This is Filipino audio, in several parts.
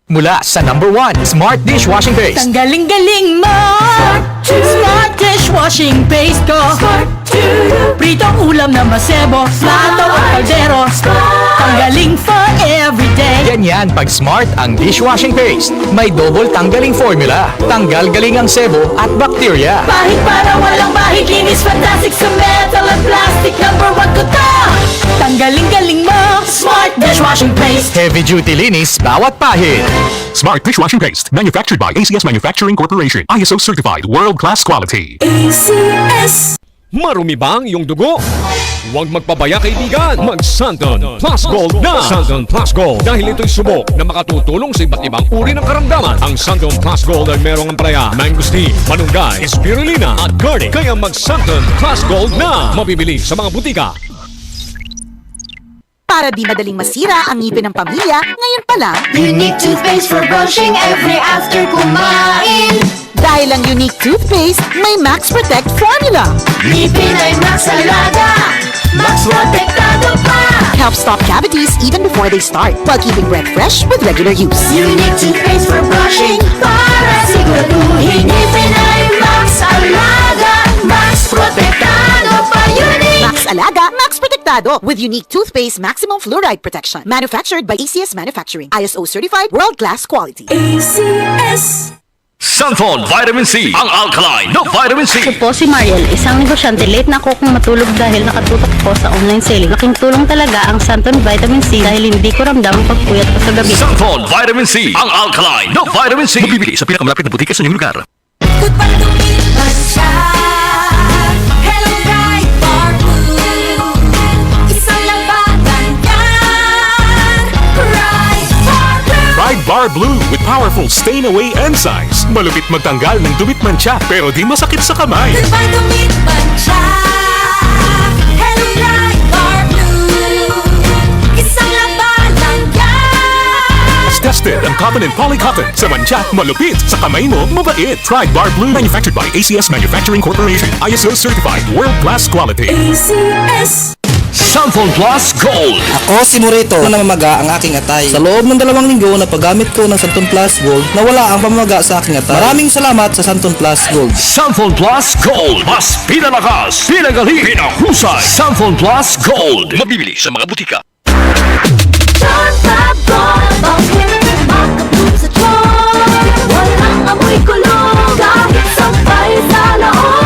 Mula sa #1 Smart Dishwashing Paste. Tanggaling-galing mo! Smart dishwashing paste ko. Pritong ulam na masebo, plato at kaldero. Tanggaling for everyday. Ganyan pag Smart ang dishwashing paste. May double tanggaling formula. Tanggal galing ang sebo at bakterya. Bahid para walang bahid, linis fantastic sa metal at plastic. #1 ko to! Tanggaling-galing mo! Smart dishwashing paste. Heavy duty linis bawat pahid. Smart Dishwashing Paste, manufactured by ACS Manufacturing Corporation. ISO certified, world-class quality. ACS. Marumi ba ang iyong dugo? Huwag magpabaya kaibigan! Mag-Santon Plus Gold na! Santon Plus Gold dahil ito'y subok na makatutulong sa iba't ibang uri ng karamdaman. Ang Santon Plus Gold ay merong ampalaya, mangosteen, malunggay, spirulina at garlic. Kaya mag-Santon Plus Gold na! Mabibili sa mga butika. Para di madaling masira ang ngipin ng pamilya, ngayon pa lang, Unique toothpaste for brushing every after kumain. dahil ang unique toothpaste, may Max Protect formula. Ngipin ay Max Alaga, Max Protektado pa. Helps stop cavities even before they start, while keeping breath fresh with regular use. Unique toothpaste for brushing para siguraduhin ngipin ay Max Alaga, Max Protektado pa. Unique. Max Alaga, Max Protectado with unique toothpaste maximum fluoride protection. Manufactured by ACS Manufacturing. ISO certified, world-class quality. ACS. Santon Vitamin C, ang alkaline na vitamin C. Ako po si Mariel, isang negosyante. Late na ako kung matulog dahil nakatutok po sa online selling. Laking tulong talaga ang Santon Vitamin C dahil hindi ko ramdam ang pagpuyat ko sa gabi. Santon Vitamin C, ang alkaline na vitamin C. Mabibili sa pinakamalapit na butika sa inyong lugar. Kapag lumipas siya, Hello Bright Bar Blue. Isang labanan yan, Bright Bar Blue. Pride Bar Blue with powerful stain-away enzymes. Malupit magtanggal ng dumit mancha pero di masakit sa kamay. Kapag lumipas siya, Hello Bright Bar Blue. Isang labanan yan. As tested ang cotton and polycotton. Sa mancha, malupit. Sa kamay mo, mabait. Pride Bar Blue, manufactured by ACS Manufacturing Corporation. ISO certified, world-class quality. ACS. Santon Plus Gold. Ako si Morito na namamaga ang aking atay. Sa loob ng 2 linggo na paggamit ko ng Santon Plus Gold, nawala ang pamamaga sa aking atay. Maraming salamat sa Santon Plus Gold. Santon Plus Gold. Mas pinalakas, pinagaling, pinahusay. Santon Plus Gold. Mabibili sa mga butika. John Bob Gold, bakit makapulong sa tiyon? Walang amoy kulong, kahit sampay sa loob.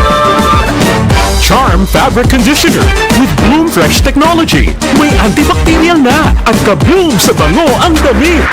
Charm Fabric Conditioner with Bloom Fresh Technology. May antibacterial na at ka-bloom sa bango ang damit.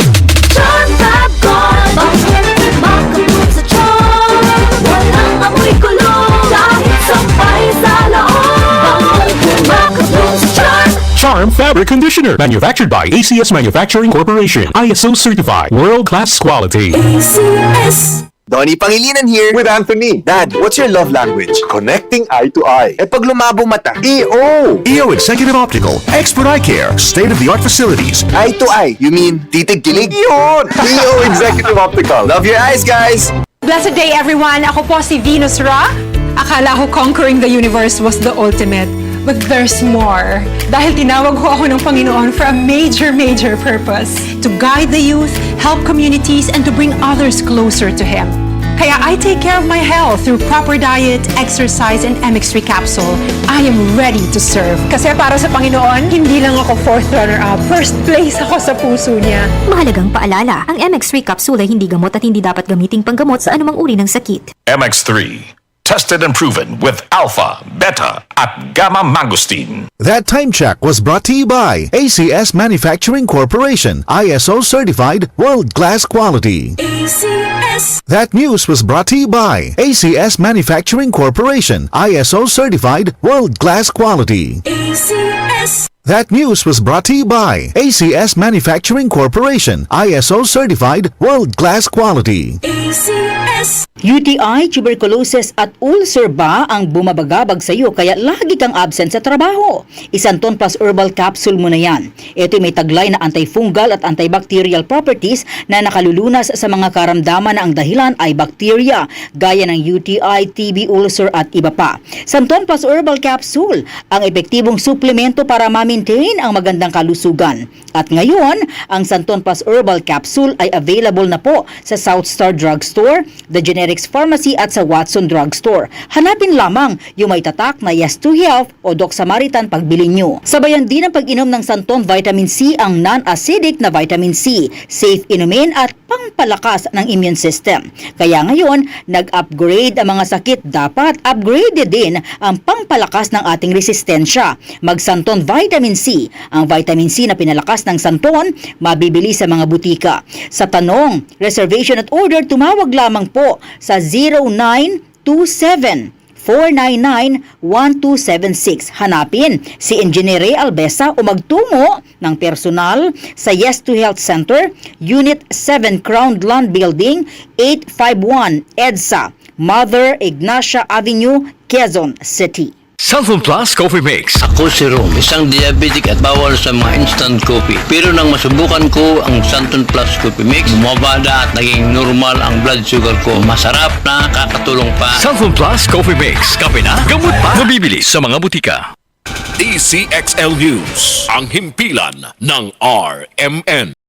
John Bob Gold, bakit makapulong sa tiyon? Walang amoy kulong, kahit sampay sa loob. Makapulong sa tiyon. Charm Fabric Conditioner, manufactured by ACS Manufacturing Corporation. ISO certified, world-class quality. ACS. Donnie Pangilinan here with Anthony. Dad, what's your love language? Connecting eye to eye. Eh pag lumabo mata, EO! EO Executive Optical, expert eye care, state-of-the-art facilities. Eye to eye, you mean titig kilig? Yun! EO Executive Optical. Love your eyes, guys! Blessed day everyone! Ako po si Venus Ra. Akala ko conquering the universe was the ultimate. But there's more. Dahil tinawag ho ako ng Panginoon for a major purpose. To guide the youth, help communities, and to bring others closer to Him. Kaya I take care of my health through proper diet, exercise, and MX3 capsule. I am ready to serve. Kasi para sa Panginoon, hindi lang ako 4th runner-up. First place ako sa puso niya. Mahalagang paalala, ang MX3 capsule ay hindi gamot at hindi dapat gamiting panggamot sa anumang uri ng sakit. MX3. Tested and proven with alpha, beta, at gamma mangosteen. That time check was brought to you by ACS Manufacturing Corporation, ISO certified, world-class quality. ACS. That news was brought to you by ACS Manufacturing Corporation, ISO certified, world-class quality. ACS. That news was brought to you by ACS Manufacturing Corporation, ISO certified, world-class quality. ACS. UTI, tuberculosis at ulcer ba ang bumabagabag sa iyo kaya lagi kang absent sa trabaho? Isanton Plus Herbal Capsule mo na yan. Ito may taglay na antifungal at antibacterial properties na nakalulunas sa mga karamdaman na ang dahilan ay bacteria, gaya ng UTI, TB, ulcer at iba pa. Santon Plus Herbal Capsule, ang epektibong suplemento para ma-maintain ang magandang kalusugan. At ngayon, ang Santon Plus Herbal Capsule ay available na po sa South Star Drugstore, The Generics Pharmacy at sa Watson Drugstore. Hanapin lamang yung may tatak na Yes to Health o Doc Samaritan pagbili nyo. Sabayan din ang pag-inom ng Santon Vitamin C ang non-acidic na vitamin C, safe inumin at pangpalakas ng immune system. Kaya ngayon, nag-upgrade ang mga sakit, dapat upgraded din ang pangpalakas ng ating resistensya. Mag-Santon Vitamin C. Ang vitamin C na pinalakas ng Santon, mabibili sa mga butika. Sa tanong, reservation at order, tumawag lamang po sa 0927-499-1276. Hanapin si Engineer Ray Albesa o magtungo ng personal sa Yes to Health Center, Unit 7 Crown Land Building, 851 EDSA, Mother Ignacia Avenue, Quezon City. Santon Plus Coffee Mix. Ako si Rom, isang diabetic at bawal sa mga instant coffee. Pero nang masubukan ko ang Santon Plus Coffee Mix, bumabada at naging normal ang blood sugar ko. Masarap, nakakatulong pa. Santon Plus Coffee Mix. Kape na, gamot pa. Mabibili sa mga butika. DCXL News, ang himpilan ng RMN.